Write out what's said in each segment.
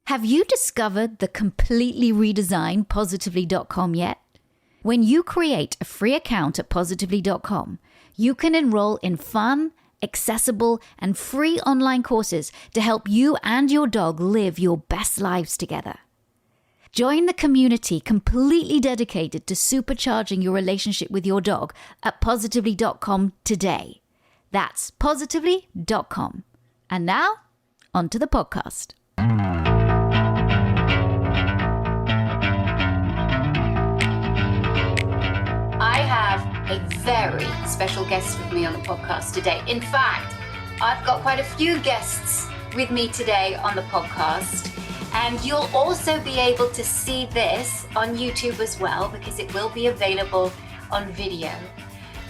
Have you discovered the completely redesigned Positively.com yet? When you create a free account at Positively.com, you can enroll in fun, accessible, and free online courses to help you and your dog live your best lives together. Join the community completely dedicated to supercharging your relationship with your dog at Positively.com today. That's Positively.com. And now, on to the podcast. I have a very special guest with me on the podcast today. In fact, I've got quite a few guests with me today on the podcast. And you'll also be able to see this on YouTube as well, because it will be available on video.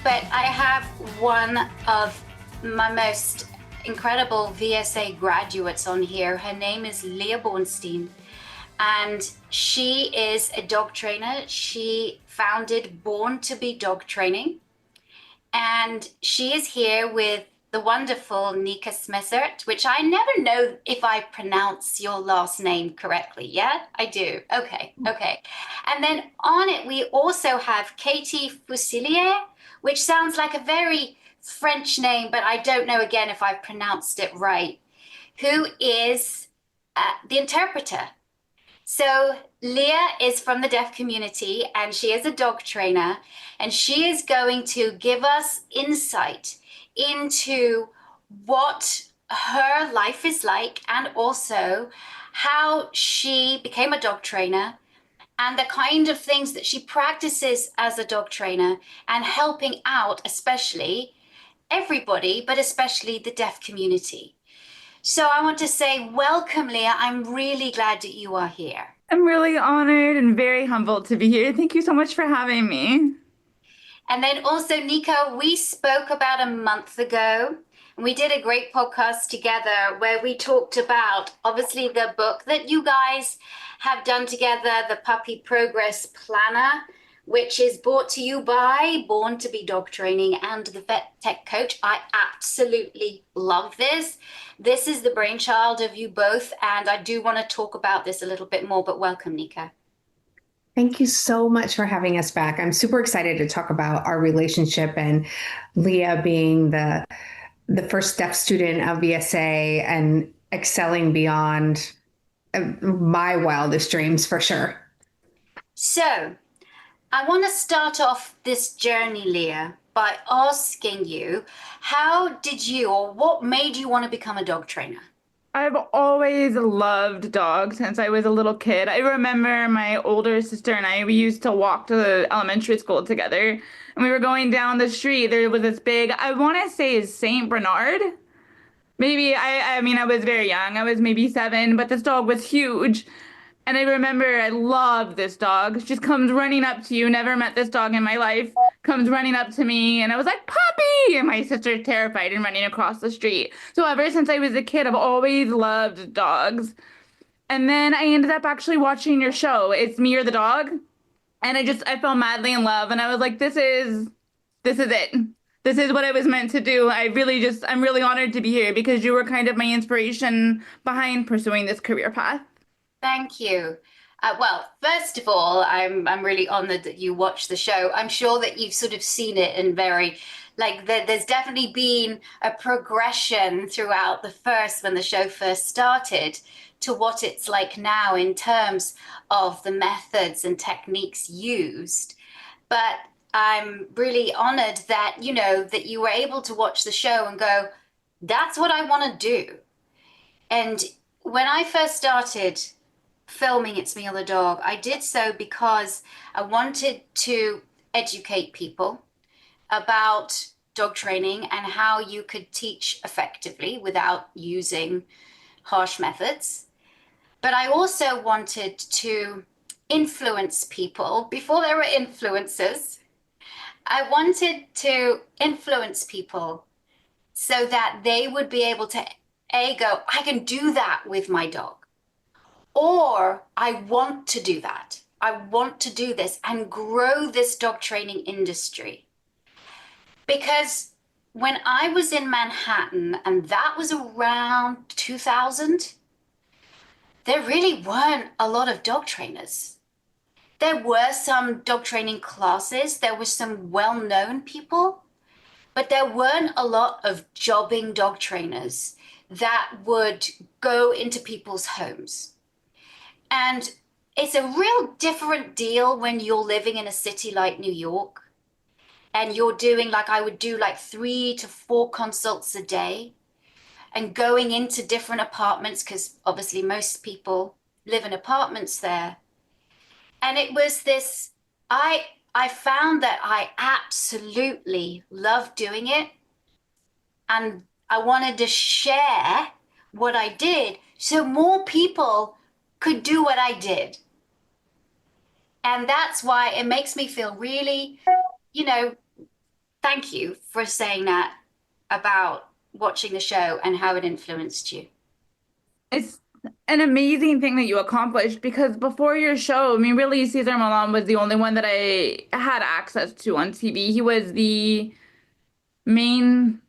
But I have one of my most incredible VSA graduates on here. Her name is Leah Bornstein, and she is a dog trainer. She founded Born to Be Dog Training, and she is here with the wonderful Neika Smessaert, which I never know if I pronounce your last name correctly. Yeah, I do. Okay. And then on it, we also have Katie Fusilier, which sounds like a very French name, but I don't know again if I've pronounced it right, who is the interpreter. So Leah is from the deaf community, and she is a dog trainer, and she is going to give us insight into what her life is like, and also how she became a dog trainer and the kind of things that she practices as a dog trainer, and helping out especially everybody, but especially the deaf community. So I want to say welcome, Leah. I'm really glad that you are here. I'm really honored and very humbled to be here. Thank you so much for having me. And then also, Neika, we spoke about a month ago, and we did a great podcast together where we talked about, obviously, the book that you guys have done together, the Puppy Progress Planner, which is brought to you by Born to Be Dog Training and the Vet Tech Coach. I absolutely love this. This is the brainchild of you both, and I do want to talk about this a little bit more, but welcome, Neika. Thank you so much for having us back. I'm super excited to talk about our relationship, and Leah being the first deaf student of VSA and excelling beyond my wildest dreams, for sure. So I want to start off this journey, Leah, by asking you, how did you, or what made you want to become a dog trainer? I've always loved dogs since I was a little kid. I remember my older sister and I, we used to walk to the elementary school together, and we were going down the street. There was this big, I want to say Saint Bernard. Maybe, I mean, I was very young. I was maybe 7, but this dog was huge. And I remember I loved this dog. She just comes running up to you. Never met this dog in my life. Comes running up to me, and I was like, "Puppy!" And my sister's terrified and running across the street. So ever since I was a kid, I've always loved dogs. And then I ended up actually watching your show, It's Me or the Dog. And I fell madly in love. And I was like, this is it. This is what I was meant to do. I'm really honored to be here because you were kind of my inspiration behind pursuing this career path. Thank you. Well, first of all, I'm really honored that you watched the show. I'm sure that you've sort of seen it in there's definitely been a progression throughout when the show first started, to what it's like now in terms of the methods and techniques used. But I'm really honored that, that you were able to watch the show and go, that's what I want to do. And when I first started filming It's Me or the Dog, I did so because I wanted to educate people about dog training and how you could teach effectively without using harsh methods. But I also wanted to influence people before there were influencers. I wanted to influence people so that they would be able to go, I can do that with my dog. Or I want to do that. I want to do this and grow this dog training industry. Because when I was in Manhattan, and that was around 2000, there really weren't a lot of dog trainers. There were some dog training classes, there were some well-known people, but there weren't a lot of jobbing dog trainers that would go into people's homes. And it's a real different deal when you're living in a city like New York and you're doing, like I would do, like 3 to 4 consults a day and going into different apartments, because obviously most people live in apartments there. And it was this, I found that I absolutely loved doing it. And I wanted to share what I did so more people could do what I did. And that's why it makes me feel really, you know, thank you for saying that about watching the show and how it influenced you. It's an amazing thing that you accomplished because before your show, I mean, really, Cesar Millan was the only one that I had access to on TV. He was the main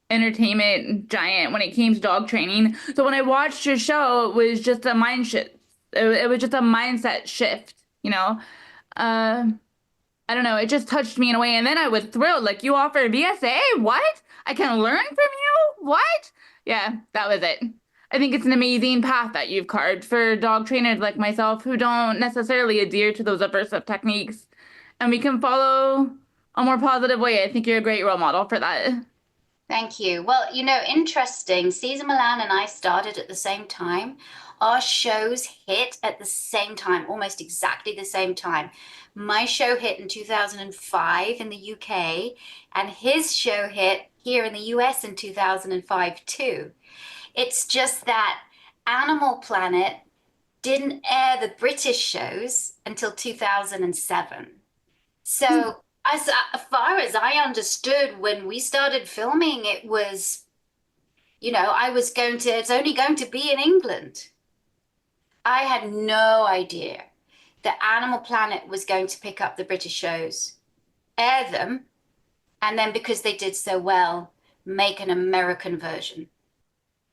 entertainment giant when it came to dog training. So when I watched your show, it was just a mind shift. It was just a mindset shift, you know? Uh, I don't know. It just touched me in a way. And then I was thrilled. Like, you offer VSA? What? I can learn from you? What? Yeah, that was it. I think it's an amazing path that you've carved for dog trainers like myself who don't necessarily adhere to those aversive techniques. And we can follow a more positive way. I think you're a great role model for that. Thank you. Well, interesting. Cesar Millan and I started at the same time. Our shows hit at the same time, almost exactly the same time. My show hit in 2005 in the UK, and his show hit here in the US in 2005 too. It's just that Animal Planet didn't air the British shows until 2007. So as far as I understood, when we started filming, it was, it's only going to be in England. I had no idea that Animal Planet was going to pick up the British shows, air them, and then because they did so well, make an American version.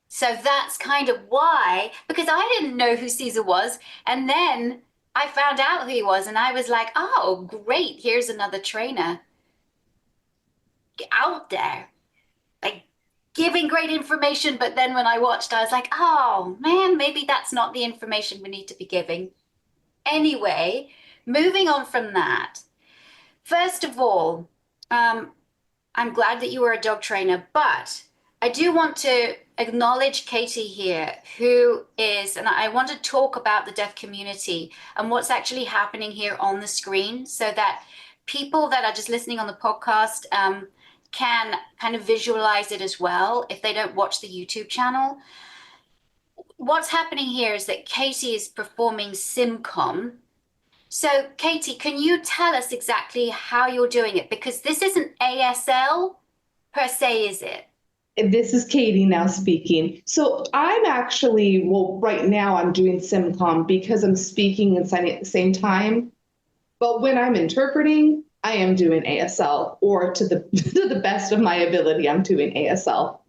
So that's kind of why, because I didn't know who Caesar was. And then I found out who he was, and I was like, oh, great, here's another trainer out there, like giving great information. But then when I watched, I was like, oh man, maybe that's not the information we need to be giving. Anyway, moving on from that. First of all, I'm glad that you were a dog trainer, but I do want to acknowledge Katie here, who is, and I want to talk about the deaf community and what's actually happening here on the screen so that people that are just listening on the podcast can kind of visualize it as well if they don't watch the YouTube channel. What's happening here is that Katie is performing SimCom. So Katie, can you tell us exactly how you're doing it? Because this isn't ASL per se, is it? This is Katie now speaking. So I'm actually, right now I'm doing SimCom because I'm speaking and signing at the same time. But when I'm interpreting, I am doing ASL, or to the best of my ability, I'm doing ASL.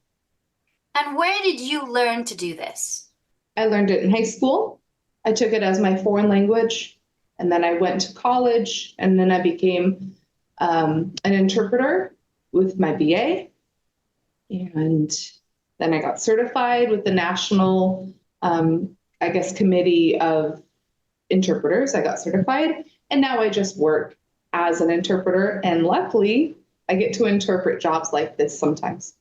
And where did you learn to do this? I learned it in high school. I took it as my foreign language, and then I went to college, and then I became an interpreter with my BA. And then I got certified with the National, Committee of Interpreters. I got certified, and now I just work as an interpreter. And luckily, I get to interpret jobs like this sometimes.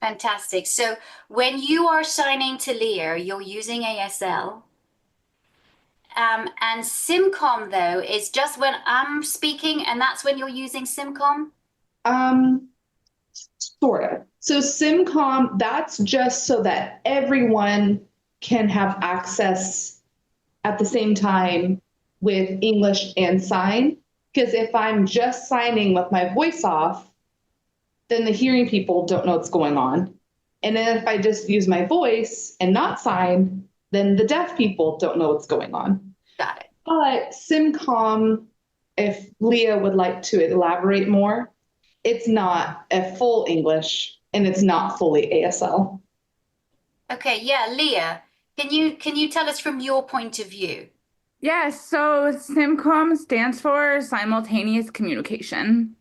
Fantastic. So when you are signing to Leah, you're using ASL. And SimCom, though, is just when I'm speaking, and that's when you're using SimCom? Sort of. So SimCom, that's just so that everyone can have access at the same time with English and sign. Because if I'm just signing with my voice off, then the hearing people don't know what's going on. And then if I just use my voice and not sign, then the deaf people don't know what's going on. Got it. But SimCom, if Leah would like to elaborate more, it's not a full English and it's not fully ASL. Okay, yeah, Leah, Can you tell us from your point of view? Yes, so SIMCOM stands for simultaneous communication.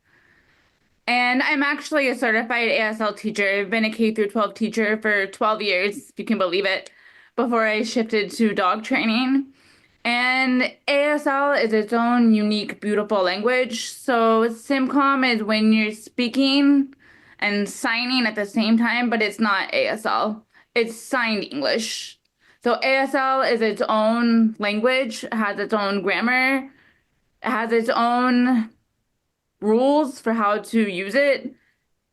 And I'm actually a certified ASL teacher. I've been a K through 12 teacher for 12 years, if you can believe it, before I shifted to dog training. And ASL is its own unique, beautiful language. So SIMCOM is when you're speaking and signing at the same time, but it's not ASL. It's signed English. So ASL is its own language, has its own grammar, has its own rules for how to use it.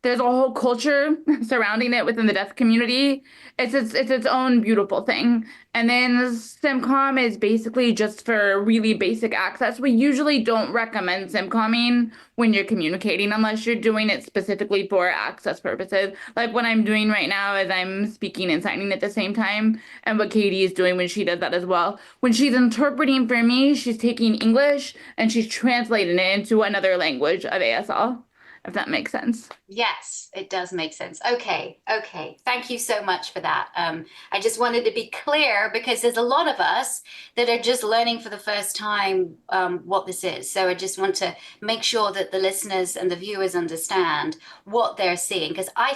There's a whole culture surrounding it within the deaf community. It's its own beautiful thing. And then SimCom is basically just for really basic access. We usually don't recommend SimComming when you're communicating unless you're doing it specifically for access purposes. Like what I'm doing right now is I'm speaking and signing at the same time, and what Katie is doing when she does that as well. When she's interpreting for me, she's taking English and she's translating it into another language of ASL, if that makes sense. Yes, it does make sense. Okay, okay. Thank you so much for that. I just wanted to be clear because there's a lot of us that are just learning for the first time what this is. So I just want to make sure that the listeners and the viewers understand what they're seeing, because I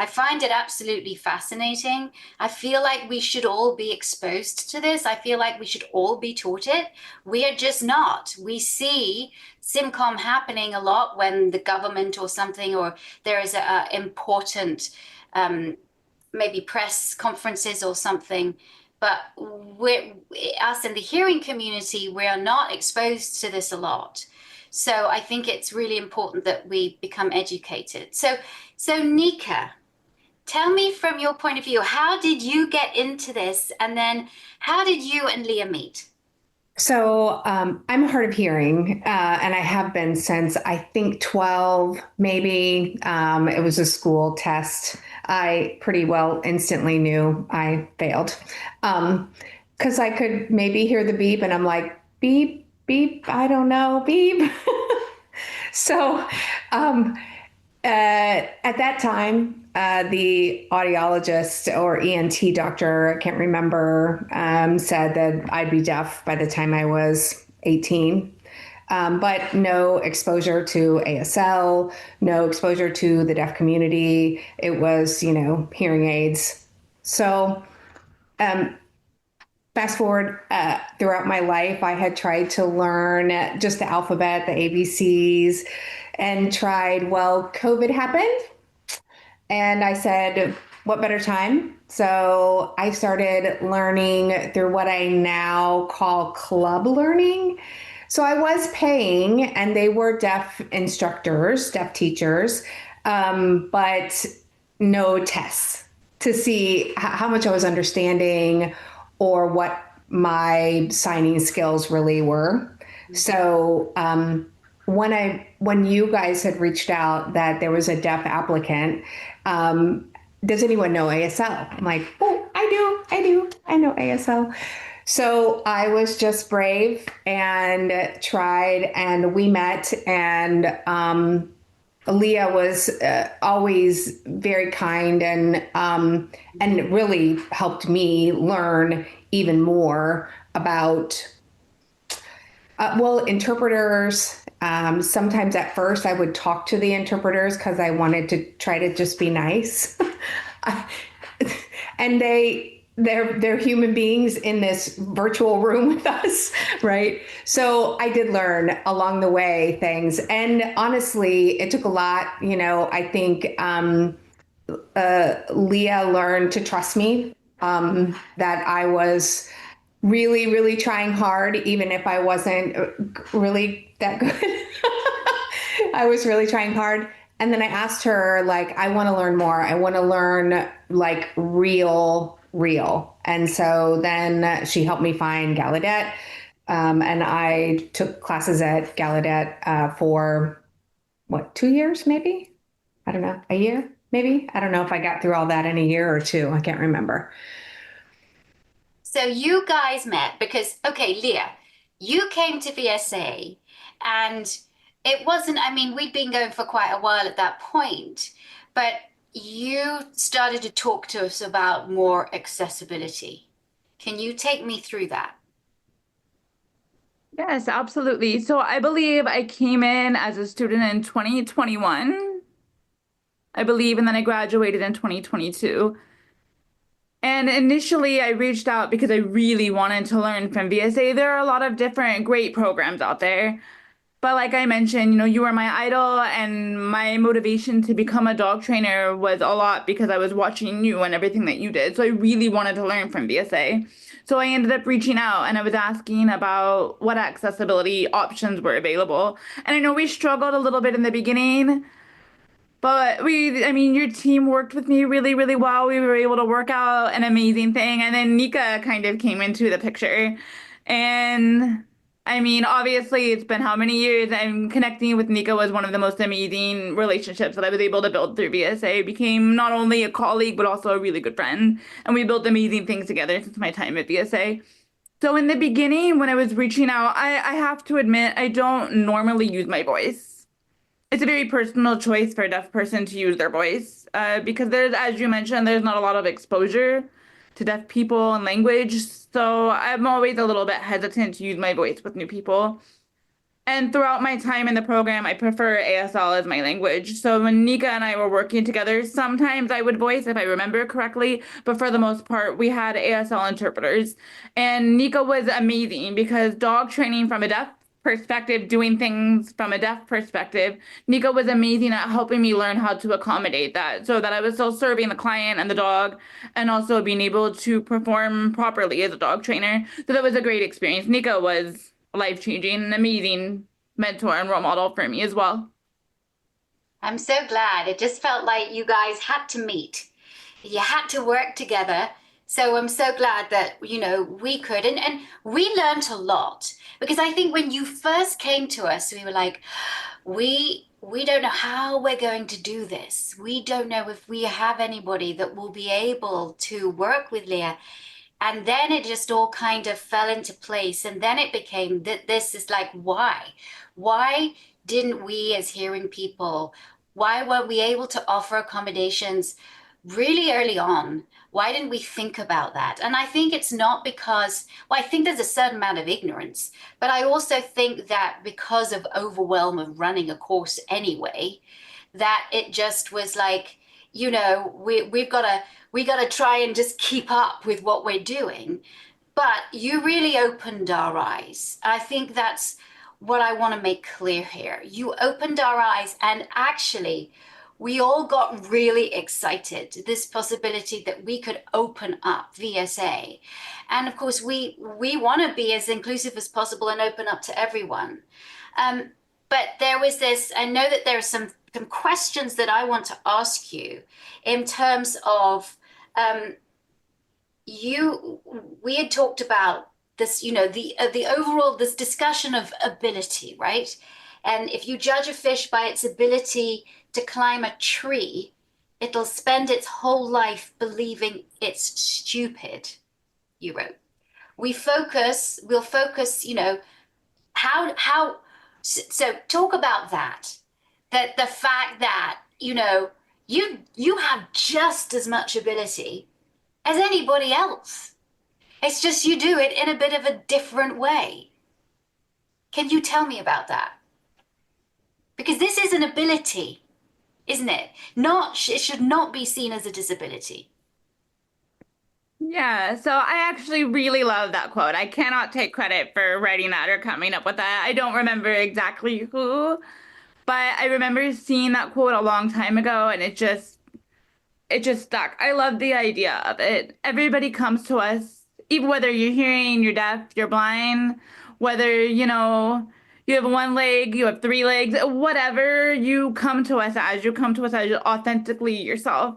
find it absolutely fascinating. I feel like we should all be exposed to this. I feel like we should all be taught it. We are just not. We see SimCom happening a lot when the government or something, or there is a important maybe press conferences or something. But us in the hearing community, we are not exposed to this a lot. So I think it's really important that we become educated. So Neika, tell me from your point of view, how did you get into this? And then how did you and Leah meet? So I'm hard of hearing, and I have been since I think 12, maybe. It was a school test. I pretty well instantly knew I failed because I could maybe hear the beep, and I'm like, beep, beep, I don't know, beep. So at that time, the audiologist or ENT doctor, I can't remember, said that I'd be deaf by the time I was 18. But no exposure to ASL, no exposure to the deaf community. It was, hearing aids. So fast forward throughout my life, I had tried to learn just the alphabet, the ABCs, and tried, well, COVID happened. And I said, what better time? So I started learning through what I now call club learning. So I was paying, and they were deaf instructors, deaf teachers, but no tests to see how much I was understanding or what my signing skills really were. So when you guys had reached out that there was a deaf applicant, does anyone know ASL? I'm like, oh, I know ASL. So I was just brave and tried, and we met, and Leah was always very kind and really helped me learn even more about interpreters. Sometimes at first I would talk to the interpreters because I wanted to try to just be nice. And they're human beings in this virtual room with us, right? So I did learn along the way things. And honestly, it took a lot. I think Leah learned to trust me, that I was really, really trying hard, even if I wasn't really that good. I was really trying hard. And then I asked her, like, I want to learn more. I want to learn like real. And so then she helped me find Gallaudet. And I took classes at Gallaudet for 2 years, maybe? I don't know, a year, maybe? I don't know if I got through all that in a year or two. I can't remember. So you guys met because, okay, Leah, you came to VSA and it wasn't, I mean, we'd been going for quite a while at that point, but you started to talk to us about more accessibility. Can you take me through that? Yes, absolutely. So I believe I came in as a student in 2021, I believe, and then I graduated in 2022. And initially, I reached out because I really wanted to learn from VSA. There are a lot of different great programs out there. But like I mentioned, you were my idol, and my motivation to become a dog trainer was a lot because I was watching you and everything that you did. So I really wanted to learn from VSA. So I ended up reaching out and I was asking about what accessibility options were available. And I know we struggled a little bit in the beginning, but I mean, your team worked with me really, really well. We were able to work out an amazing thing. And then Neika kind of came into the picture. And I mean, obviously, it's been how many years? And connecting with Neika was one of the most amazing relationships that I was able to build through VSA. Became not only a colleague, but also a really good friend. And we built amazing things together since my time at VSA. So in the beginning, when I was reaching out, I have to admit, I don't normally use my voice. It's a very personal choice for a deaf person to use their voice because there's, as you mentioned, there's not a lot of exposure to deaf people and language. So I'm always a little bit hesitant to use my voice with new people. And throughout my time in the program, I prefer ASL as my language. So when Neika and I were working together, sometimes I would voice if I remember correctly, but for the most part, we had ASL interpreters. And Neika was amazing because dog training from a deaf perspective, doing things from a deaf perspective, Neika was amazing at helping me learn how to accommodate that so that I was still serving the client and the dog and also being able to perform properly as a dog trainer. So that was a great experience. Neika was life-changing, an amazing mentor and role model for me as well. I'm so glad. It just felt like you guys had to meet. You had to work together. So I'm so glad that, we could. And we learned a lot because I think when you first came to us, we were like, we don't know how we're going to do this. We don't know if we have anybody that will be able to work with Leah. And then it just all kind of fell into place. And then it became that this is like, why? Why didn't we as hearing people, why weren't we able to offer accommodations really early on? Why didn't we think about that? And I think it's not because, well, I think there's a certain amount of ignorance, but I also think that because of overwhelm of running a course anyway, that it just was like, we've got to try and just keep up with what we're doing. But you really opened our eyes. I think that's what I want to make clear here. You opened our eyes, and actually, we all got really excited, this possibility that we could open up VSA. And of course, we want to be as inclusive as possible and open up to everyone. But there was this, I know that there are some questions that I want to ask you in terms of we had talked about this, the overall, this discussion of ability, right? And if you judge a fish by its ability to climb a tree, it'll spend its whole life believing it's stupid, you wrote. We'll focus, so talk about that the fact that, you have just as much ability as anybody else. It's just you do it in a bit of a different way. Can you tell me about that? Because this is an ability, isn't it? It should not be seen as a disability. Yeah, so I actually really love that quote. I cannot take credit for writing that or coming up with that. I don't remember exactly who, but I remember seeing that quote a long time ago, and it just stuck. I love the idea of it. Everybody comes to us, even whether you're hearing, you're deaf, you're blind, whether, you have one leg, you have three legs, whatever, you come to us as authentically yourself.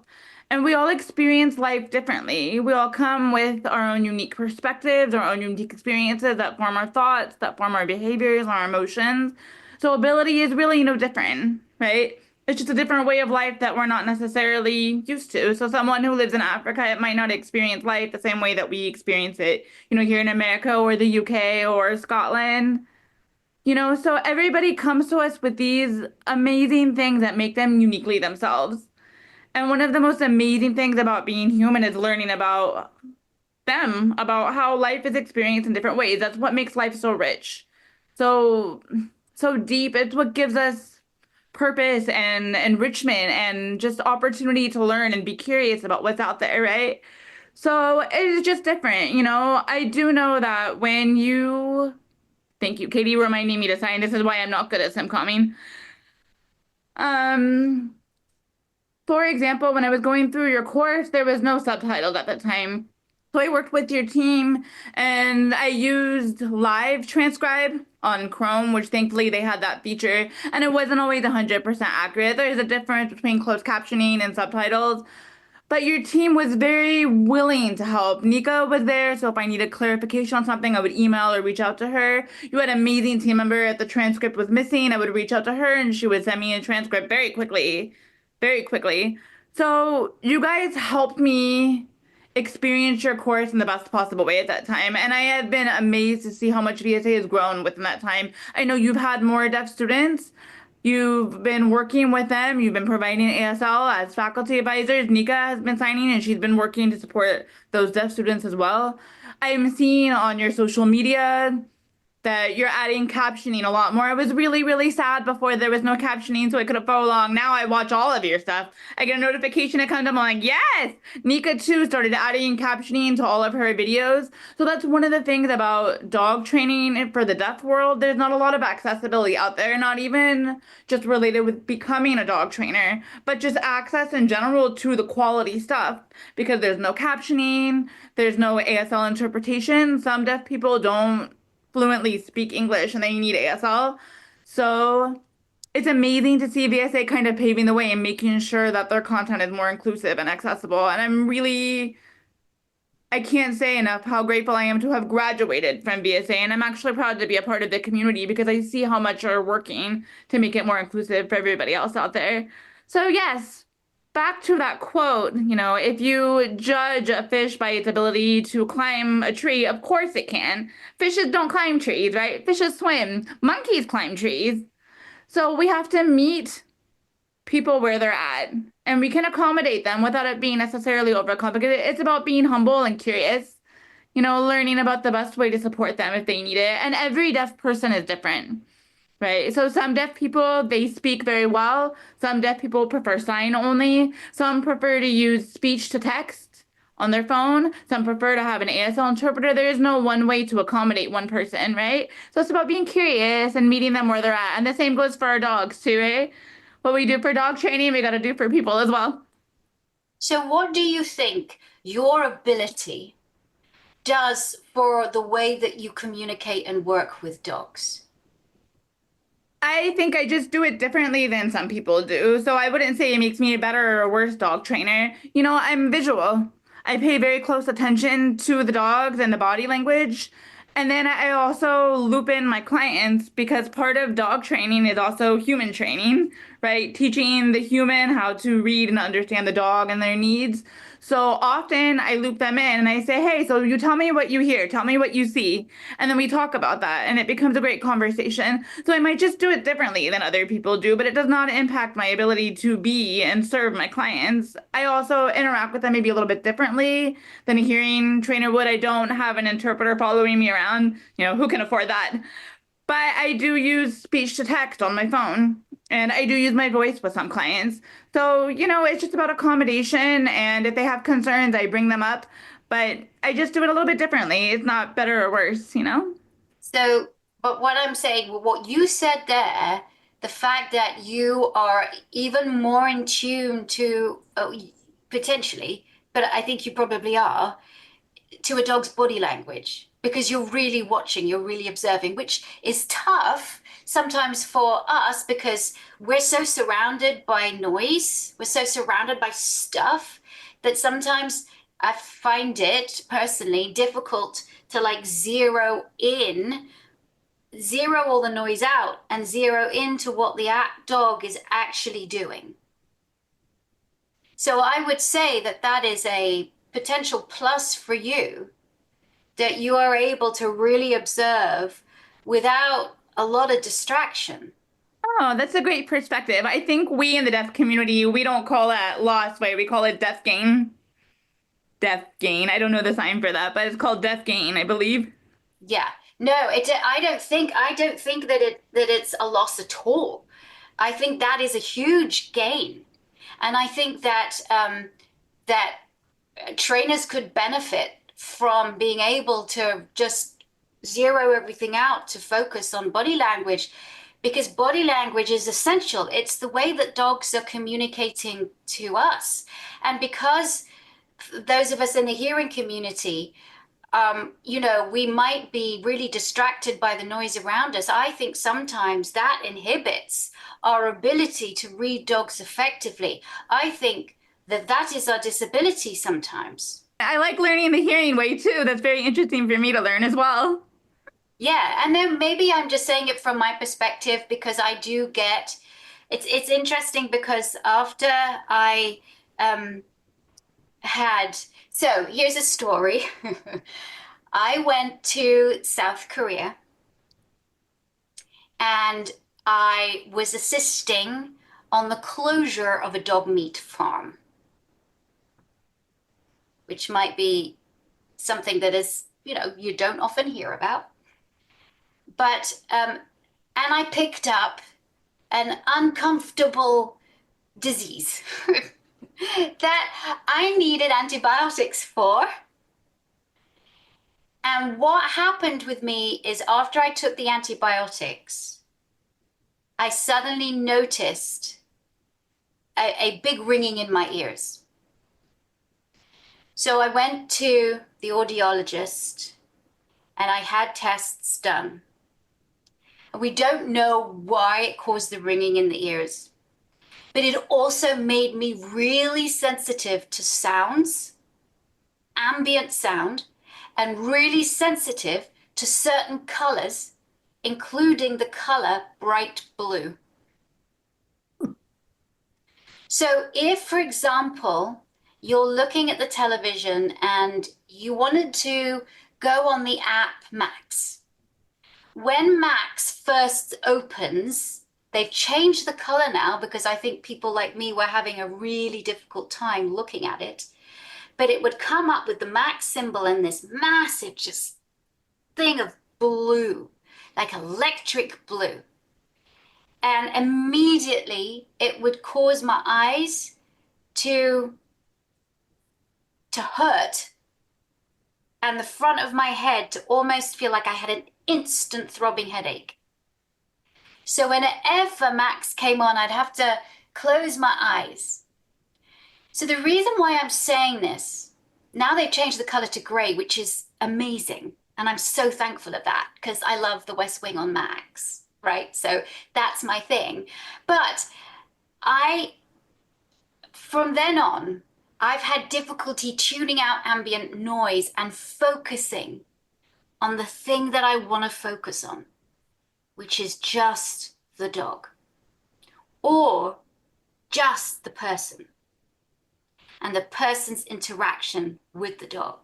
And we all experience life differently. We all come with our own unique perspectives, our own unique experiences that form our thoughts, that form our behaviors, our emotions. So ability is really no different, right? It's just a different way of life that we're not necessarily used to. So someone who lives in Africa, it might not experience life the same way that we experience it, here in America or the UK or Scotland. So everybody comes to us with these amazing things that make them uniquely themselves. And one of the most amazing things about being human is learning about them about how life is experienced in different ways. That's what makes life so rich, so so deep. It's what gives us purpose and enrichment and just opportunity to learn and be curious about what's out there, right? So it's just different, you know. I do know that when you, thank you, Katie, reminding me to sign. This is why I'm not good at sim calming. Um, for example, when I was going through your course, there was no subtitles at the time. So I worked with your team and I used live transcribe on Chrome, which thankfully they had that feature, and it wasn't always 100% accurate. There's a difference between closed captioning and subtitles. But your team was very willing to help. Neika was there, so if I needed clarification on something, I would email or reach out to her. You had an amazing team member. If the transcript was missing, I would reach out to her and she would send me a transcript very quickly, very quickly. So you guys helped me experience your course in the best possible way at that time. And I have been amazed to see how much VSA has grown within that time. I know you've had more deaf students. You've been working with them. You've been providing ASL as faculty advisors. Neika has been signing and she's been working to support those deaf students as well. I'm seeing on your social media that you're adding captioning a lot more. I was really, really sad before there was no captioning, so I couldn't follow along. Now I watch all of your stuff. I get a notification that comes up, I'm like, yes! Neika too started adding captioning to all of her videos. So that's one of the things about dog training for the deaf world. There's not a lot of accessibility out there, not even just related with becoming a dog trainer, but just access in general to the quality stuff, because there's no captioning, there's no ASL interpretation. Some deaf people don't fluently speak English and they need ASL. So it's amazing to see VSA kind of paving the way and making sure that their content is more inclusive and accessible. And I can't say enough how grateful I am to have graduated from VSA. And I'm actually proud to be a part of the community because I see how much you're working to make it more inclusive for everybody else out there. So yes, back to that quote, you know, if you judge a fish by its ability to climb a tree, of course it can. Fishes don't climb trees, right? Fishes swim. Monkeys climb trees. So we have to meet people where they're at and we can accommodate them without it being necessarily overcomplicated. It's about being humble and curious, you know, learning about the best way to support them if they need it. And every deaf person is different. Right. So some deaf people, they speak very well. Some deaf people prefer sign only. Some prefer to use speech to text on their phone. Some prefer to have an ASL interpreter. There is no one way to accommodate one person, right? So it's about being curious and meeting them where they're at. And the same goes for our dogs too, right? What we do for dog training, we got to do for people as well. So what do you think your ability does for the way that you communicate and work with dogs? I think I just do it differently than some people do. So I wouldn't say it makes me a better or worse dog trainer. You know, I'm visual. I pay very close attention to the dogs and the body language. And then I also loop in my clients because part of dog training is also human training, right? Teaching the human how to read and understand the dog and their needs. So often I loop them in and I say, hey, so you tell me what you hear, tell me what you see. And then we talk about that and it becomes a great conversation. So I might just do it differently than other people do, but it does not impact my ability to be and serve my clients. I also interact with them maybe a little bit differently than a hearing trainer would. I don't have an interpreter following me around. You know, who can afford that? But I do use speech to text on my phone. And I do use my voice with some clients. So, you know, it's just about accommodation. And if they have concerns, I bring them up. But I just do it a little bit differently. It's not better or worse, you know? So, but what I'm saying, what you said there, the fact that you are even more in tune to, potentially, but I think you probably are, to a dog's body language, because you're really watching, you're really observing, which is tough sometimes for us because we're so surrounded by noise, we're so surrounded by stuff that sometimes I find it personally difficult to like zero all the noise out and zero into what the dog is actually doing. So I would say that that is a potential plus for you, that you are able to really observe without a lot of distraction. Oh, that's a great perspective. I think we in the deaf community, we don't call that lost way, we call it deaf gain. deaf gain. I don't know the sign for that, but it's called deaf gain, I believe. Yeah. No, I don't think that it's a loss at all. I think that is a huge gain. And I think that that trainers could benefit from being able to just zero everything out to focus on body language, because body language is essential. It's the way that dogs are communicating to us. And because those of us in the hearing community, we might be really distracted by the noise around us. I think sometimes that inhibits our ability to read dogs effectively. I think that is our disability sometimes. I like learning the hearing way too. That's very interesting for me to learn as well. Yeah, and then maybe I'm just saying it from my perspective because I do get it's interesting because after I had so here's a story. I went to South Korea and I was assisting on the closure of a dog meat farm, which might be something that is, you don't often hear about. But, and I picked up an uncomfortable disease that I needed antibiotics for. And what happened with me is after I took the antibiotics, I suddenly noticed a big ringing in my ears. So I went to the audiologist and I had tests done. We don't know why it caused the ringing in the ears, but it also made me really sensitive to sounds, ambient sound, and really sensitive to certain colors, including the color bright blue. So if, for example, you're looking at the television and you wanted to go on the app Max, when Max first opens, they've changed the color now because I think people like me were having a really difficult time looking at it. But it would come up with the Max symbol and this massive just thing of blue, like electric blue. And immediately it would cause my eyes to hurt and the front of my head to almost feel like I had an instant throbbing headache. So whenever Max came on, I'd have to close my eyes. So the reason why I'm saying this, now they've changed the color to gray, which is amazing. And I'm so thankful of that because I love the West Wing on Max, right? So that's my thing. But from then on, I've had difficulty tuning out ambient noise and focusing on the thing that I want to focus on, which is just the dog or just the person and the person's interaction with the dog.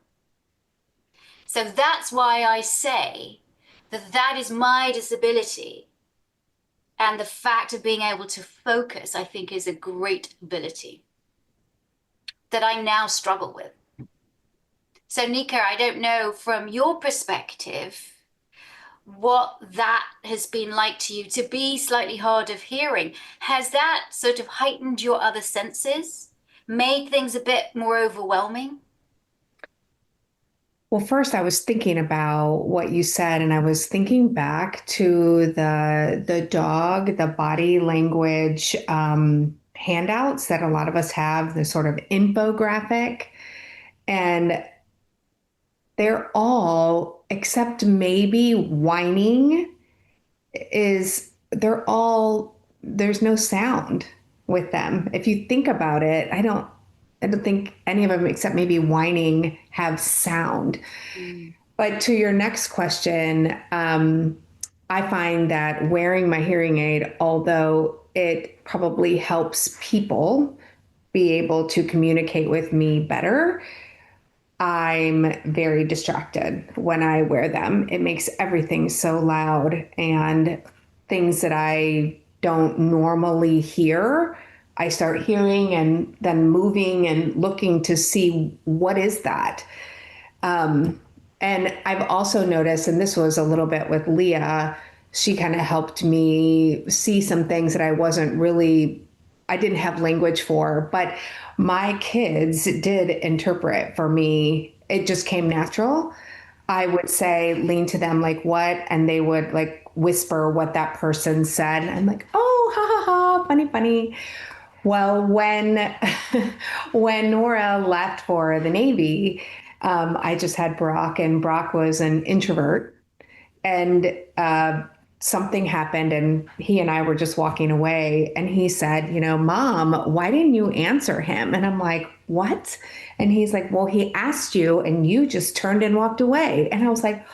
So that's why I say that is my disability. And the fact of being able to focus, I think, is a great ability that I now struggle with. So Neika, I don't know from your perspective what that has been like to you to be slightly hard of hearing. Has that sort of heightened your other senses, made things a bit more overwhelming? Well, first, I was thinking about what you said, and I was thinking back to the dog, the body language handouts that a lot of us have, the sort of infographic, and they're all, except maybe whining, there's no sound with them. If you think about it, I don't think any of them, except maybe whining, have sound. But to your next question, I find that wearing my hearing aid, although it probably helps people be able to communicate with me better, I'm very distracted when I wear them. It makes everything so loud, and things that I don't normally hear I start hearing and then moving and looking to see what is that. And I've also noticed, and this was a little bit with Leah, she kind of helped me see some things that I didn't have language for, but my kids did interpret for me. It just came natural. I would say, lean to them, like, what? And they would like whisper what that person said. And I'm like, oh, ha ha ha, funny, funny. Well, when when Nora left for the Navy, I just had Brock, and Brock was an introvert. And something happened, and he and I were just walking away. And he said, Mom, why didn't you answer him? And I'm like, what? And he's like, well, he asked you, and you just turned and walked away. And I'm like,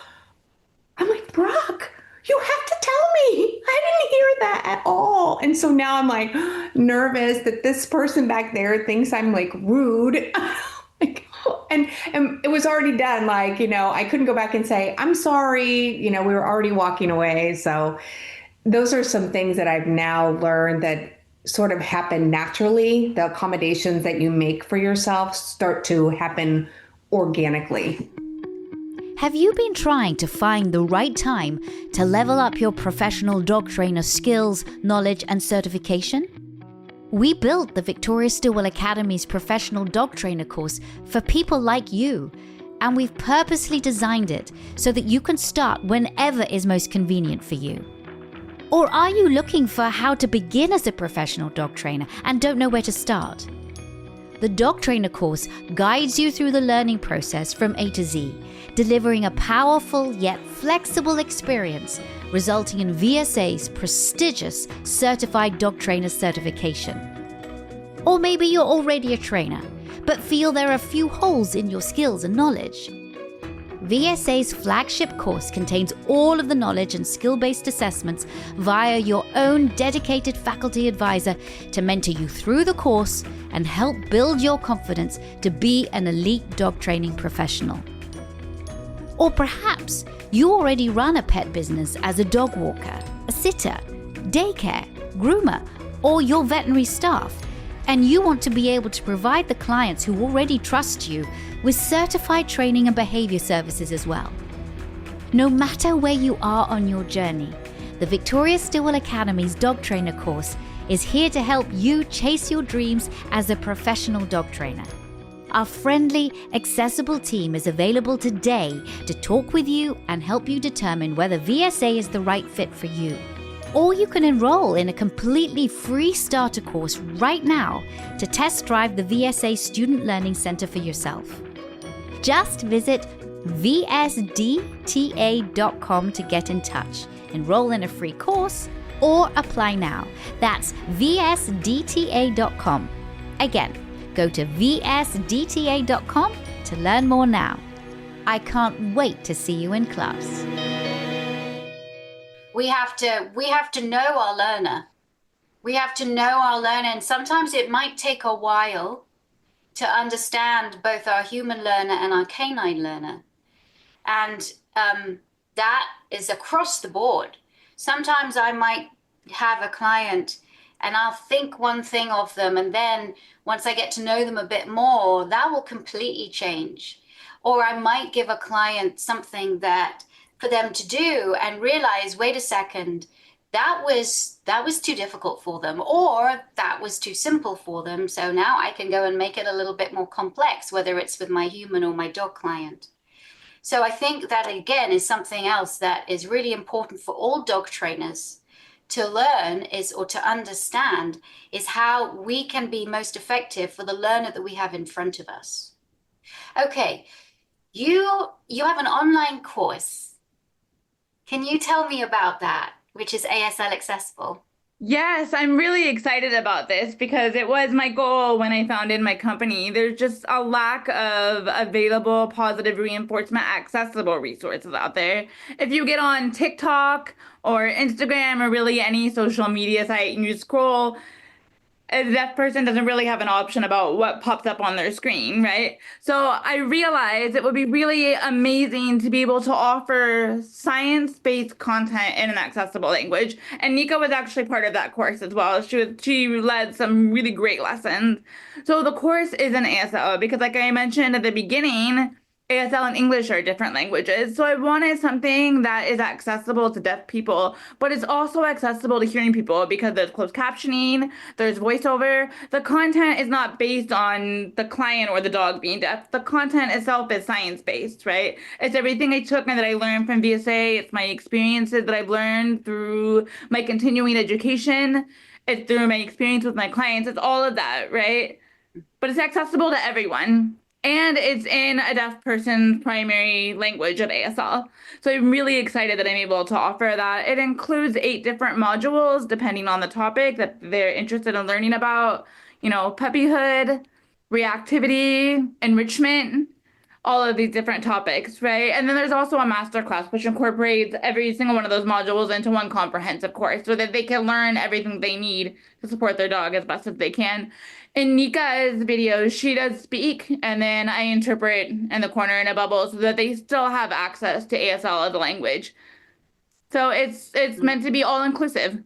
Brock, you have to tell me. I didn't hear that at all. And so now I'm like nervous that this person back there thinks I'm like rude. And it was already done. Like, I couldn't go back and say, I'm sorry. We were already walking away. So those are some things that I've now learned that sort of happen naturally. The accommodations that you make for yourself start to happen organically. Have you been trying to find the right time to level up your professional dog trainer skills, knowledge, and certification? We built the Victoria Stilwell Academy's professional dog trainer course for people like you, and we've purposely designed it so that you can start whenever is most convenient for you. Or are you looking for how to begin as a professional dog trainer and don't know where to start? The dog trainer course guides you through the learning process from A to Z, delivering a powerful yet flexible experience, resulting in VSA's prestigious Certified Dog Trainer certification. Or maybe you're already a trainer, but feel there are a few holes in your skills and knowledge. VSA's flagship course contains all of the knowledge and skill-based assessments via your own dedicated faculty advisor to mentor you through the course and help build your confidence to be an elite dog training professional. Or perhaps you already run a pet business as a dog walker, a sitter, daycare, groomer, or your veterinary staff, and you want to be able to provide the clients who already trust you with certified training and behavior services as well. No matter where you are on your journey, the Victoria Stilwell Academy's dog trainer course is here to help you chase your dreams as a professional dog trainer. Our friendly, accessible team is available today to talk with you and help you determine whether VSA is the right fit for you. Or you can enroll in a completely free starter course right now to test drive the VSA Student Learning Center for yourself. Just visit vsdta.com to get in touch, enroll in a free course, or apply now. That's vsdta.com. Again, go to vsdta.com to learn more now. I can't wait to see you in class. We have to know our learner. We have to know our learner, and sometimes it might take a while to understand both our human learner and our canine learner. And that is across the board. Sometimes I might have a client and I'll think one thing of them, and then once I get to know them a bit more, that will completely change. Or I might give a client something that for them to do and realize, wait a second, that was too difficult for them, or that was too simple for them. So now I can go and make it a little bit more complex, whether it's with my human or my dog client. So I think that, again, is something else that is really important for all dog trainers to learn or to understand, is how we can be most effective for the learner that we have in front of us. Okay, you have an online course. Can you tell me about that, which is ASL accessible? Yes, I'm really excited about this because it was my goal when I founded my company. There's just a lack of available positive reinforcement accessible resources out there. If you get on TikTok or Instagram or really any social media site and you scroll, a deaf person doesn't really have an option about what pops up on their screen, right? So I realized it would be really amazing to be able to offer science-based content in an accessible language. And Neika was actually part of that course as well. She led some really great lessons. So the course is in ASL because, like I mentioned at the beginning, ASL and English are different languages. So I wanted something that is accessible to deaf people, but it's also accessible to hearing people because there's closed captioning, there's voiceover. The content is not based on the client or the dog being deaf. The content itself is science-based, right? It's everything I took and that I learned from VSA. It's my experiences that I've learned through my continuing education. It's through my experience with my clients. It's all of that, right? But it's accessible to everyone. And it's in a deaf person's primary language of ASL. So I'm really excited that I'm able to offer that. It includes 8 different modules, depending on the topic that they're interested in learning about, puppyhood, reactivity, enrichment, all of these different topics, right? And then there's also a master class, which incorporates every single one of those modules into one comprehensive course so that they can learn everything they need to support their dog as best as they can. In Neika's videos, she does speak, and then I interpret in the corner in a bubble so that they still have access to ASL as a language. So it's meant to be all inclusive.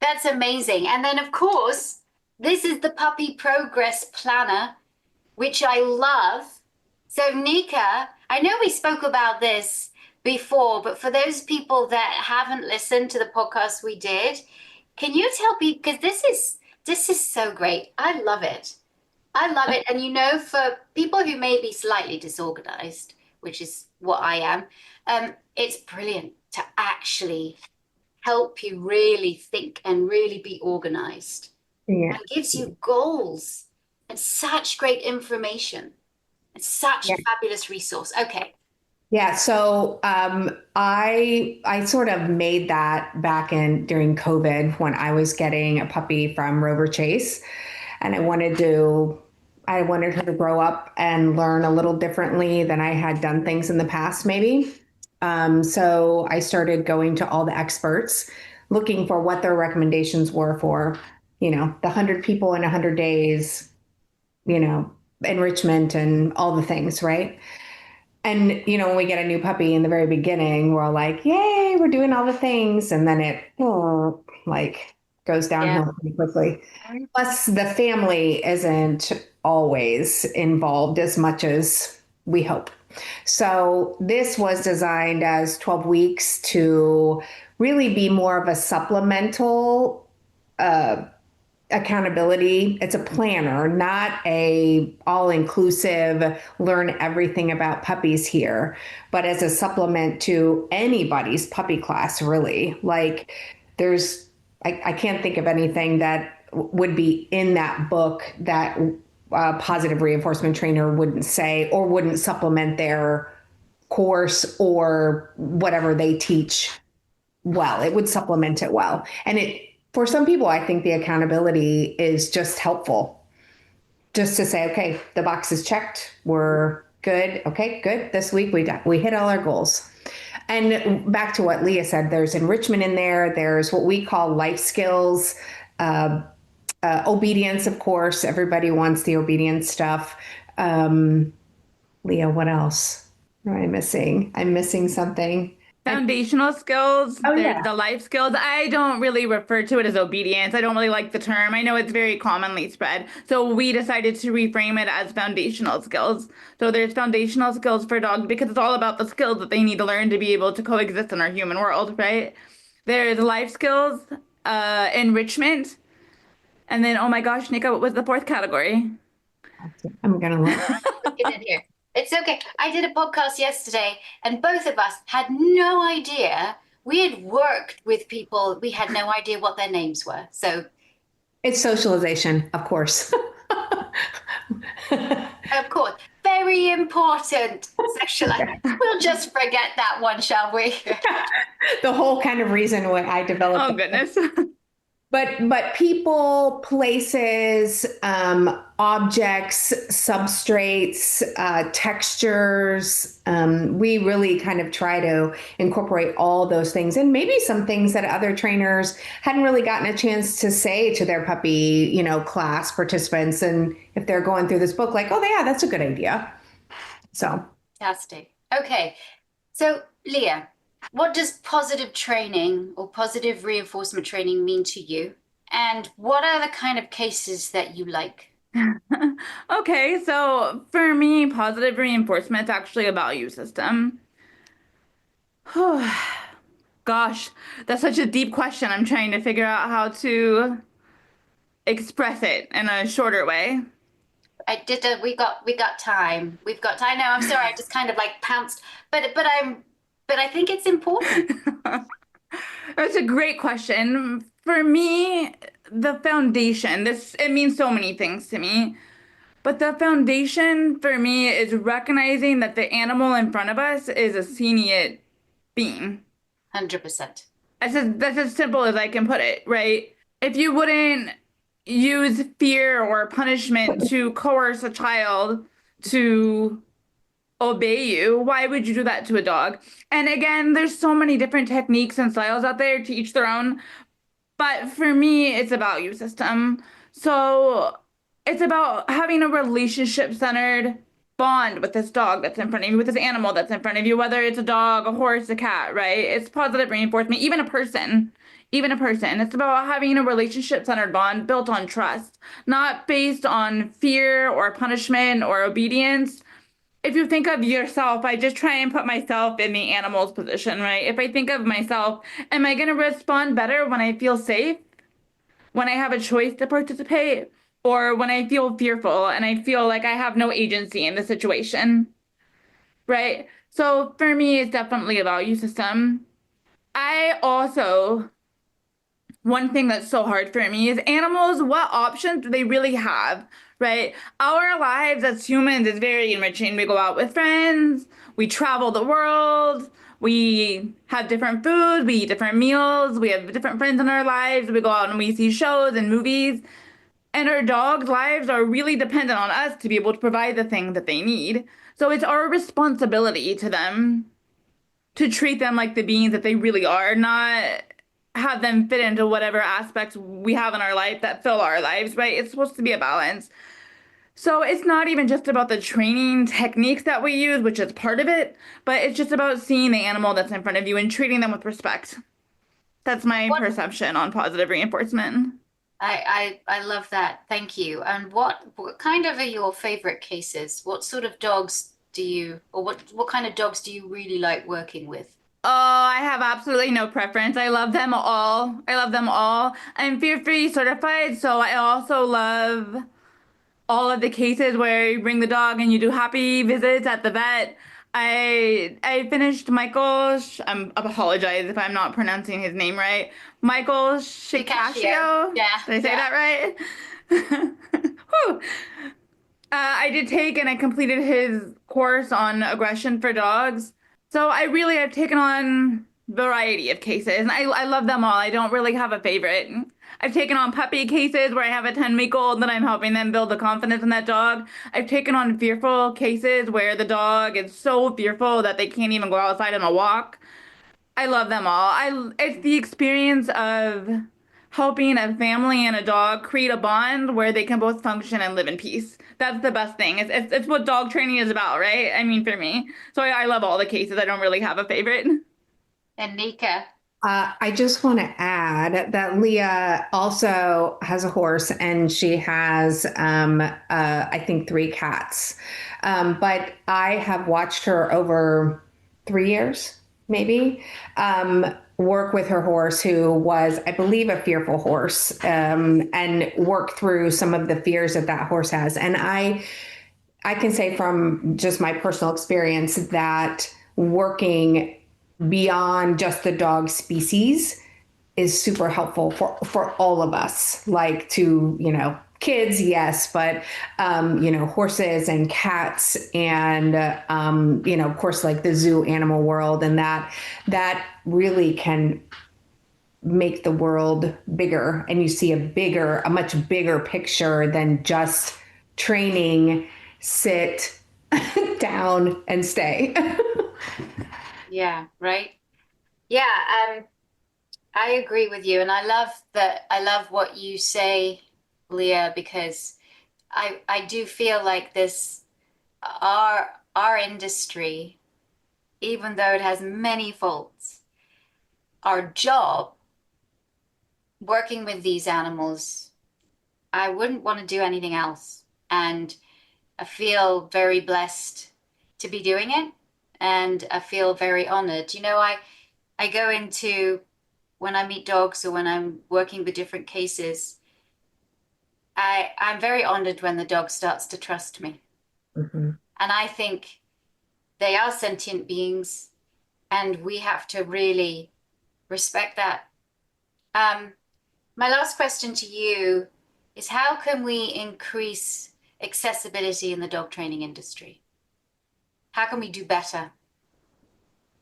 That's amazing. And then, of course, this is the Puppy Progress Planner, which I love. So, Neika, I know we spoke about this before, but for those people that haven't listened to the podcast we did, can you tell people, because this is so great. I love it. I love it. And for people who may be slightly disorganized, which is what I am, it's brilliant to actually help you really think and really be organized. Yeah. And gives you goals and such great information. It's such a fabulous resource. Okay. Yeah, so I sort of made that back during COVID when I was getting a puppy from Rover Chase, and I wanted her to grow up and learn a little differently than I had done things in the past, maybe. So I started going to all the experts, looking for what their recommendations were for, the 100 people in 100 days, enrichment and all the things, right? And, when we get a new puppy in the very beginning, we're all like, yay, we're doing all the things. And then it goes downhill pretty quickly. Plus, the family isn't always involved as much as we hope. So this was designed as 12 weeks to really be more of a supplemental accountability. It's a planner, not a all-inclusive learn everything about puppies here, but as a supplement to anybody's puppy class, really. Like I can't think of anything that would be in that book that a positive reinforcement trainer wouldn't say or wouldn't supplement their course or whatever they teach well. It would supplement it well. And for some people, I think the accountability is just helpful. Just to say, okay, the box is checked. We're good. Okay, good. This week we hit all our goals. And back to what Leah said, there's enrichment in there. There's what we call life skills, obedience, of course. Everybody wants the obedience stuff. Leah, what else am I missing? I'm missing something. Foundational skills, Oh, yeah. the life skills. I don't really refer to it as obedience. I don't really like the term. I know it's very commonly spread. So we decided to reframe it as foundational skills. So there's foundational skills for dogs because it's all about the skills that they need to learn to be able to coexist in our human world, right? There's life skills, enrichment, and then, oh my gosh, Neika, what was the 4th category? I'm going to look. Looking in here. It's okay. I did a podcast yesterday and both of us had no idea. We had worked with people. We had no idea what their names were. So It's socialization, of course. of course, very important. We'll just forget that one, shall we? The whole kind of reason why I developed. Oh, goodness. But people, places, objects, substrates, textures, we really kind of try to incorporate all those things, and maybe some things that other trainers hadn't really gotten a chance to say to their puppy, class participants. And if they're going through this book, like, oh yeah, that's a good idea. So Fantastic. Okay. So, Leah, what does positive training or positive reinforcement training mean to you? And what are the kind of cases that you like? Okay, so for me, positive reinforcement is actually a value system. Gosh, that's such a deep question. I'm trying to figure out how to express it in a shorter way. We got time. We've got time. No, I'm sorry. I just kind of like pounced, but I think it's important. That's a great question. For me, the foundation, it means so many things to me. But the foundation for me is recognizing that the animal in front of us is a sentient being. 100%. That's as simple as I can put it, right? If you wouldn't use fear or punishment to coerce a child to obey you, why would you do that to a dog? And again, there's so many different techniques and styles out there, to each their own. But for me, it's a value system. So it's about having a relationship centered bond with this dog that's in front of you, with this animal that's in front of you, whether it's a dog, a horse, a cat, right? It's positive reinforcement, even a person. Even a person. It's about having a relationship centered bond built on trust, not based on fear or punishment or obedience. If you think of yourself, I just try and put myself in the animal's position, right? If I think of myself, am I going to respond better when I feel safe, when I have a choice to participate, or when I feel fearful and I feel like I have no agency in the situation, right? So for me, it's definitely a value system. I also One thing that's so hard for me is animals, what options do they really have, right? Our lives as humans is very enriching. We go out with friends, we travel the world, we have different food, we eat different meals, we have different friends in our lives, we go out and we see shows and movies. And our dogs' lives are really dependent on us to be able to provide the things that they need. So it's our responsibility to them to treat them like the beings that they really are, not have them fit into whatever aspects we have in our life that fill our lives, right? It's supposed to be a balance. So it's not even just about the training techniques that we use, which is part of it, but it's just about seeing the animal that's in front of you and treating them with respect. That's my perception on positive reinforcement. I love that. Thank you. And what kind of are your favorite cases? What sort of dogs do you, or what kind of dogs do you really like working with? Oh, I have absolutely no preference. I love them all. I love them all. I'm fear-free certified, so I also love all of the cases where you bring the dog and you do happy visits at the vet. I finished I apologize if I'm not pronouncing his name right. Michael Shikashio. Yeah. Did I say that right? Whew. I did take and I completed his course on aggression for dogs. So I've taken on variety of cases, and I love them all. I don't really have a favorite. I've taken on puppy cases where I have a 10-week-old that I'm helping them build the confidence in that dog. I've taken on fearful cases where the dog is so fearful that they can't even go outside on a walk. I love them all. It's the experience of helping a family and a dog create a bond where they can both function and live in peace. That's the best thing. It's what dog training is about, right? I mean, for me. So I love all the cases. I don't really have a favorite. And Neika. I just want to add that Leah also has a horse and she has, I think, 3 cats. But I have watched her over 3 years, maybe, work with her horse, who was, I believe, a fearful horse, and work through some of the fears that that horse has. And I can say from just my personal experience that working beyond just the dog species is super helpful for all of us, like to, kids, yes, but, horses and cats and, of course, like the zoo animal world. And that really can make the world bigger and you see a much bigger picture than just training, sit down and stay. Yeah, right. Yeah, I agree with you, and I love that. I love what you say, Leah, because I do feel like this our industry, even though it has many faults, our job working with these animals, I wouldn't want to do anything else, and I feel very blessed to be doing it, and I feel very honored. I go into when I meet dogs or when I'm working with different cases, I'm very honored when the dog starts to trust me. Mm-hmm. And I think they are sentient beings and we have to really respect that. My last question to you is how can we increase accessibility in the dog training industry? How can we do better?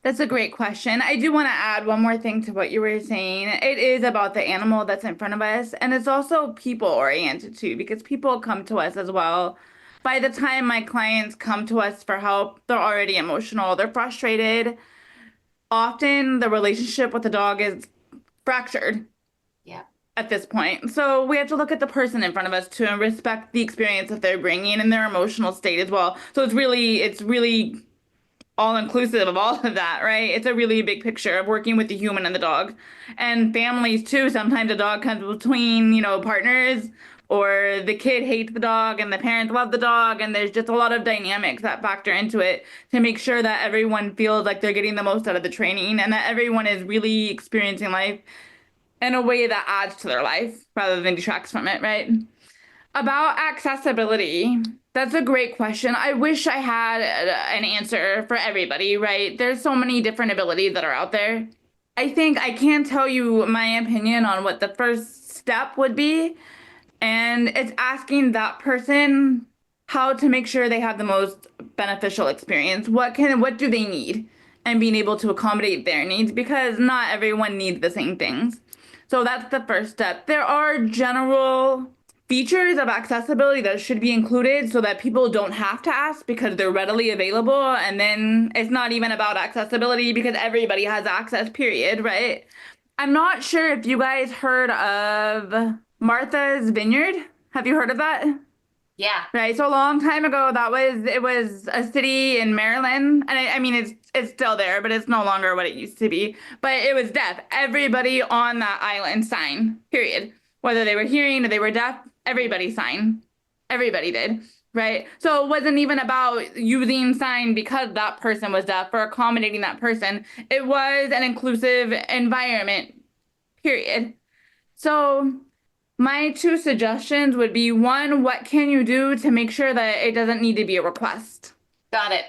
That's a great question. I do want to add one more thing to what you were saying. It is about the animal that's in front of us, and it's also people oriented too, because people come to us as well. By the time my clients come to us for help, they're already emotional, they're frustrated. Often the relationship with the dog is fractured Yeah. at this point. So we have to look at the person in front of us too and respect the experience that they're bringing and their emotional state as well. So it's really all inclusive of all of that, right? It's a really big picture of working with the human and the dog. And families too. Sometimes a dog comes between, partners, or the kid hates the dog and the parents love the dog. And there's just a lot of dynamics that factor into it to make sure that everyone feels like they're getting the most out of the training and that everyone is really experiencing life in a way that adds to their life rather than detracts from it, right? About accessibility, that's a great question. I wish I had an answer for everybody, right? There's so many different abilities that are out there. I think I can tell you my opinion on what the first step would be, and it's asking that person how to make sure they have the most beneficial experience. What do they need? And being able to accommodate their needs because not everyone needs the same things. So that's the first step. There are general features of accessibility that should be included so that people don't have to ask because they're readily available. And then it's not even about accessibility because everybody has access, period, right? I'm not sure if you guys heard of Martha's Vineyard. Have you heard of that? Yeah. Right. So a long time ago, it was a city in Maryland, and I mean it's still there, but it's no longer what it used to be. But it was deaf. Everybody on that island signed. Period. Whether they were hearing or they were deaf, everybody signed. Everybody did. Right. So it wasn't even about using sign because that person was deaf or accommodating that person. It was an inclusive environment. Period. So my two suggestions would be one, what can you do to make sure that it doesn't need to be a request? Got it.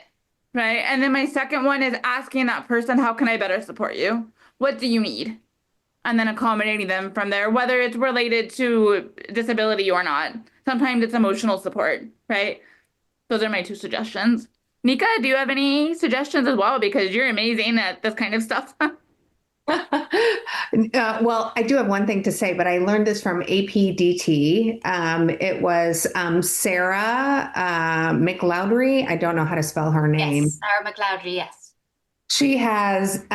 Right. And then my second one is asking that person, how can I better support you? What do you need? And then accommodating them from there, whether it's related to disability or not. Sometimes it's emotional support, right? Those are my two suggestions. Neika, do you have any suggestions as well? Because you're amazing at this kind of stuff. Well, I do have one thing to say, but I learned this from APDT. It was Sarah McLeodry. I don't know how to spell her name. Yes, Sarah McLeodry, yes. She has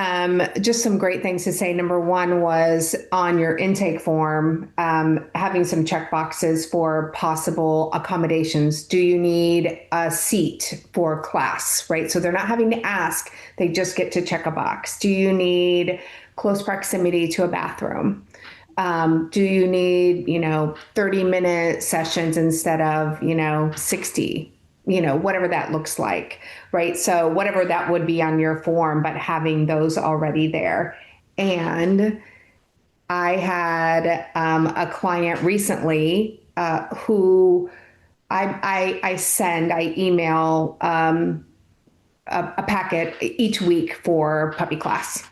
just some great things to say. Number one was on your intake form, having some check boxes for possible accommodations. Do you need a seat for class, right? So they're not having to ask, they just get to check a box. Do you need close proximity to a bathroom? Do you need, 30-minute sessions instead of, 60? Whatever that looks like, right? So whatever that would be on your form, but having those already there. And I had a client recently who I email a packet each week for puppy class.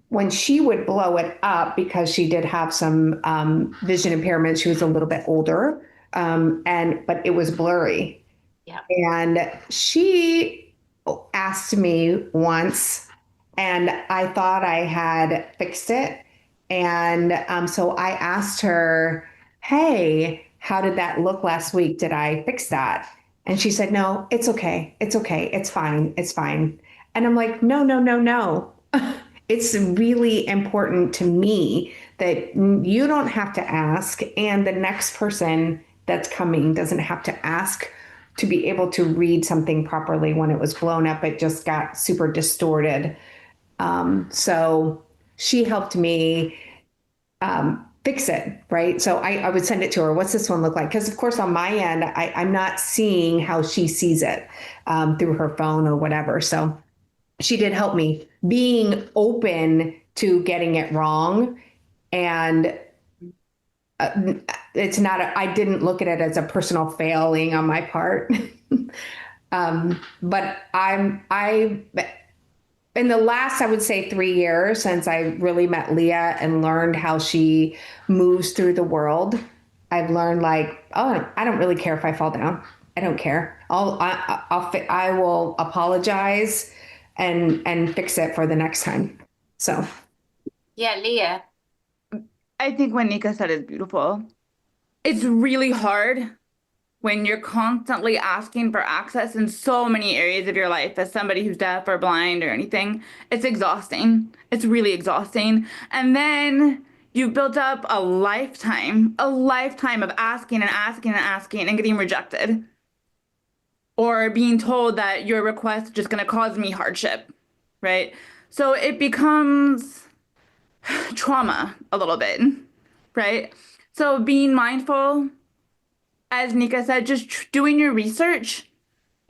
When she would blow it up because she did have some vision impairment, she was a little bit older, but it was blurry. Yeah. And she asked me once, and I thought I had fixed it. And so I asked her, hey, how did that look last week? Did I fix that? And she said, no, it's okay. It's okay. It's fine. It's fine. And I'm like, no, no, no, no. It's really important to me that you don't have to ask, and the next person that's coming doesn't have to ask to be able to read something properly. When it was blown up, it just got super distorted. So she helped me fix it, right? So I would send it to her. What's this one look like? Because of course on my end, I'm not seeing how she sees it through her phone or whatever. So she did help me being open to getting it wrong. And it's not, I didn't look at it as a personal failing on my part. But I in the last, I would say 3 years since I really met Leah and learned how she moves through the world, I've learned like, oh, I don't really care if I fall down. I don't care. I will apologize and fix it for the next time. So Yeah, Leah. I think what Neika said is beautiful. It's really hard when you're constantly asking for access in so many areas of your life as somebody who's deaf or blind or anything. It's exhausting. It's really exhausting. And then you've built up a lifetime of asking and asking and asking and getting rejected. Or being told that your request is just going to cause me hardship, right? So it becomes trauma a little bit, right? So being mindful, as Neika said, just doing your research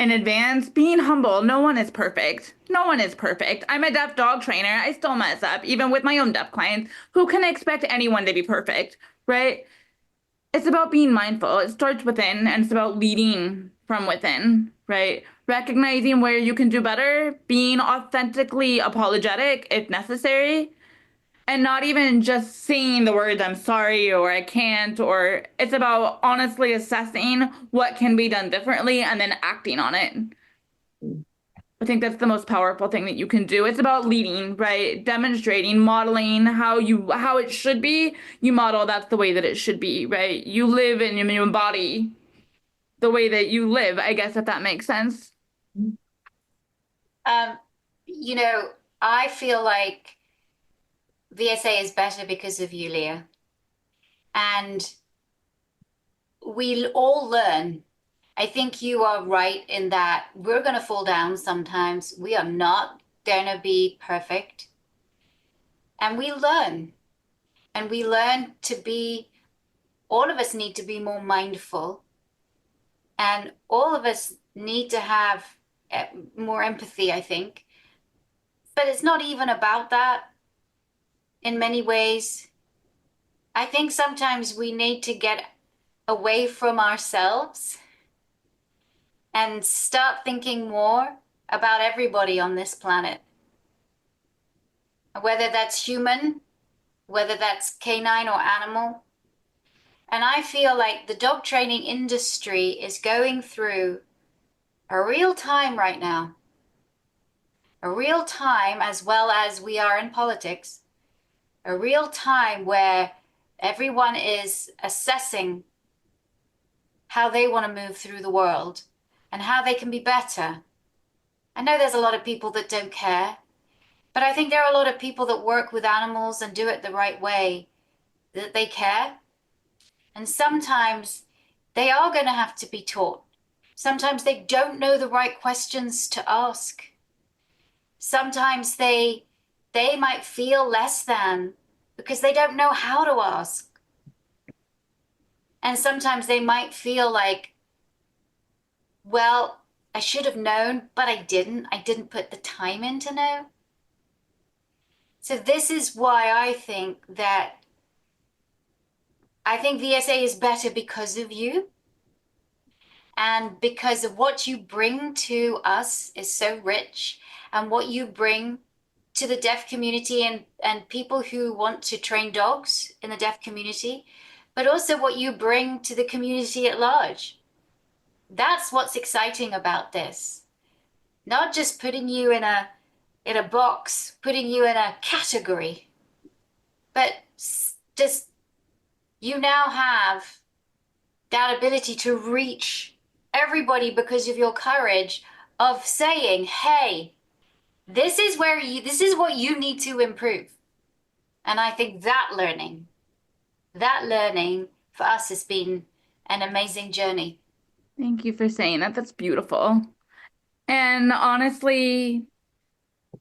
in advance, being humble. No one is perfect. No one is perfect. I'm a deaf dog trainer. I still mess up, even with my own deaf clients. Who can expect anyone to be perfect, right? It's about being mindful. It starts within, and it's about leading from within, right? Recognizing where you can do better, being authentically apologetic if necessary, and not even just saying the words I'm sorry or I can't, or it's about honestly assessing what can be done differently and then acting on it. I think that's the most powerful thing that you can do. It's about leading, right? Demonstrating, modeling how it should be. You model that's the way that it should be, right? You live and you embody the way that you live, I guess, if that makes sense. You know, I feel like VSA is better because of you, Leah. And we all learn. I think you are right in that we're going to fall down sometimes. We are not going to be perfect. And we learn. And we learn to be, all of us need to be more mindful. And all of us need to have more empathy, I think. But it's not even about that in many ways. I think sometimes we need to get away from ourselves and start thinking more about everybody on this planet. Whether that's human, whether that's canine or animal. And I feel like the dog training industry is going through a real time right now. A real time, as well as we are in politics, a real time where everyone is assessing how they want to move through the world and how they can be better. I know there's a lot of people that don't care, but I think there are a lot of people that work with animals and do it the right way, that they care. And sometimes they are going to have to be taught. Sometimes they don't know the right questions to ask. Sometimes they might feel less than because they don't know how to ask. And sometimes they might feel like, well, I should have known, but I didn't. I didn't put the time in to know. So this is why I think VSA is better because of you. And because of what you bring to us is so rich, and what you bring to the deaf community and people who want to train dogs in the deaf community, but also what you bring to the community at large. That's what's exciting about this. Not just putting you in a box, putting you in a category, but just you now have that ability to reach everybody because of your courage of saying, hey, this is what you need to improve. And I think that learning for us has been an amazing journey. Thank you for saying that. That's beautiful. And honestly,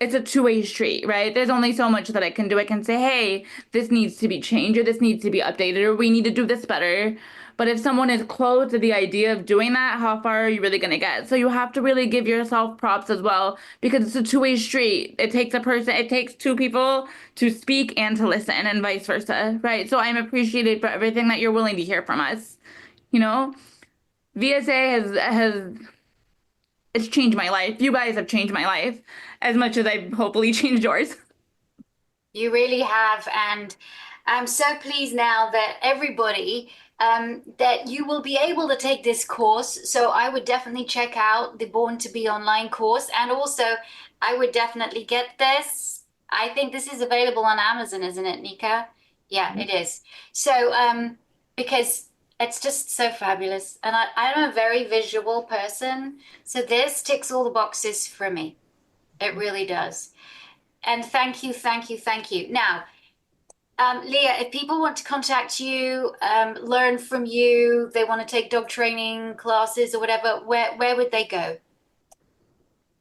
it's a two-way street, right? There's only so much that I can do. I can say, hey, this needs to be changed, or this needs to be updated, or we need to do this better. But if someone is close to the idea of doing that, how far are you really going to get? So you have to really give yourself props as well, because it's a two-way street. It takes two people to speak and to listen, and vice versa, right? So I'm appreciated for everything that you're willing to hear from us. You know, VSA has it's changed my life. You guys have changed my life as much as I've hopefully changed yours. You really have. And I'm so pleased now that everybody, that you will be able to take this course. So I would definitely check out the Born to Be online course. And also, I would definitely get this. I think this is available on Amazon, isn't it, Neika? Yeah, it is. So, because it's just so fabulous. And I'm a very visual person. So this ticks all the boxes for me. It really does. And thank you. Now, Leah, if people want to contact you, learn from you, they want to take dog training classes or whatever, where would they go?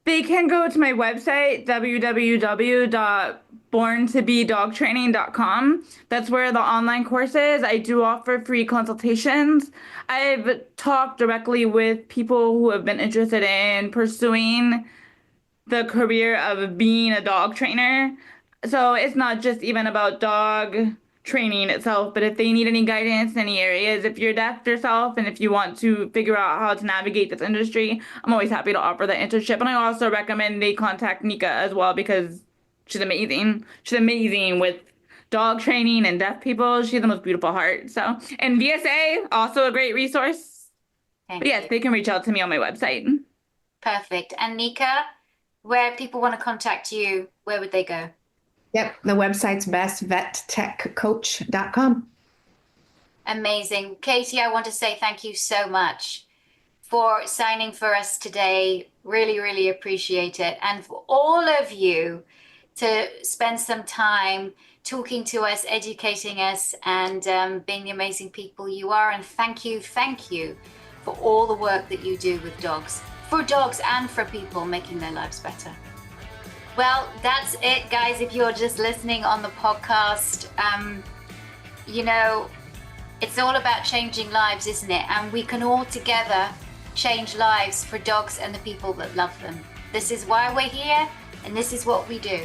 They can go to my website, www.borntobedogtraining.com. That's where the online course is. I do offer free consultations. I've talked directly with people who have been interested in pursuing the career of being a dog trainer. So it's not just even about dog training itself, but if they need any guidance in any areas, if you're deaf yourself and if you want to figure out how to navigate this industry, I'm always happy to offer that internship. And I also recommend they contact Neika as well, because she's amazing. She's amazing with dog training and deaf people. She has the most beautiful heart. So, and VSA, also a great resource. But yes, they can reach out to me on my website. Perfect. And Neika, where people want to contact you, where would they go? Yep, the website's bestvettechcoach.com. Amazing. Katie, I want to say thank you so much for signing for us today. Really, really appreciate it. And for all of you to spend some time talking to us, educating us, and being the amazing people you are. And thank you for all the work that you do with dogs, for dogs and for people, making their lives better. Well, that's it, guys. If you're just listening on the podcast, it's all about changing lives, isn't it? And we can all together change lives for dogs and the people that love them. This is why we're here, and this is what we do.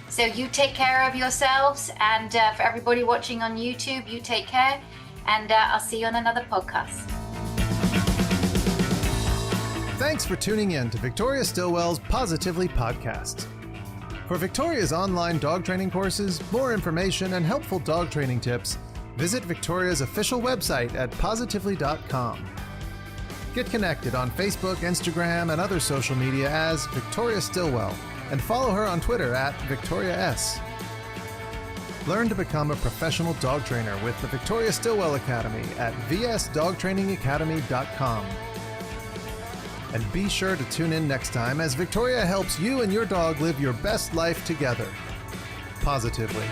So you take care of yourselves, and for everybody watching on YouTube, you take care, and I'll see you on another podcast. Thanks for tuning in to Victoria Stilwell's Positively podcast. For Victoria's online dog training courses, more information, and helpful dog training tips, visit Victoria's official website at positively.com. Get connected on Facebook, Instagram, and other social media as Victoria Stilwell, and follow her on Twitter at Victoria S. Learn to become a professional dog trainer with the Victoria Stilwell Academy at vsdogtrainingacademy.com. And be sure to tune in next time as Victoria helps you and your dog live your best life together, positively.